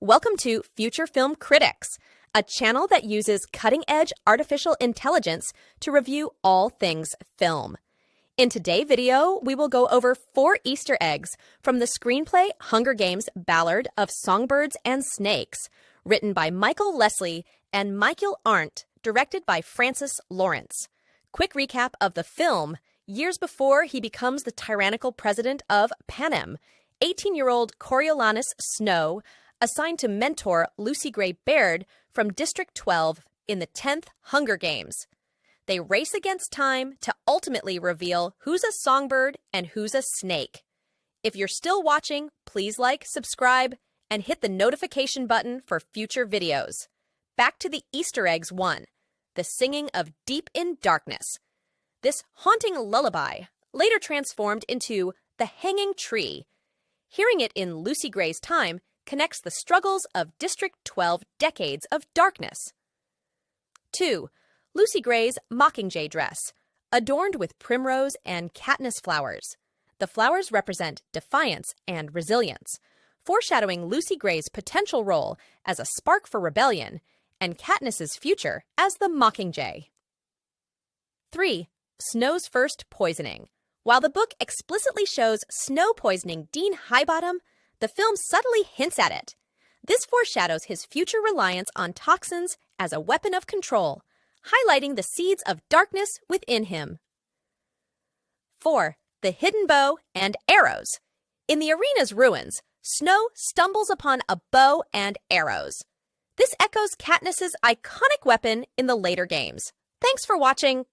Welcome to Future Film Critics, a channel that uses cutting-edge artificial intelligence to review all things film. In today's video, we will go over 4 Easter eggs from the screenplay Hunger Games: Ballard of Songbirds and Snakes, written by Michael Leslie and Michael Arndt, directed by Francis Lawrence. Quick recap of the film: years before he becomes the tyrannical president of Panem, 18-year-old Coriolanus Snow, assigned to mentor Lucy Gray Baird from District 12 in the 10th Hunger Games. They race against time to ultimately reveal who's a songbird and who's a snake. If you're still watching, please like, subscribe, and hit the notification button for future videos. Back to the Easter eggs 1, the singing of Deep in Darkness. This haunting lullaby later transformed into The Hanging Tree. Hearing it in Lucy Gray's time connects the struggles of District 12 decades of darkness. 2. Lucy Gray's mockingjay dress, adorned with primrose and Katniss flowers. The flowers represent defiance and resilience, foreshadowing Lucy Gray's potential role as a spark for rebellion and Katniss's future as the mockingjay. 3. Snow's first poisoning. While the book explicitly shows Snow poisoning Dean Highbottom, the film subtly hints at it. This foreshadows his future reliance on toxins as a weapon of control, highlighting the seeds of darkness within him. 4. The hidden bow and arrows. In the arena's ruins, Snow stumbles upon a bow and arrows. This echoes Katniss's iconic weapon in the later games. Thanks for watching.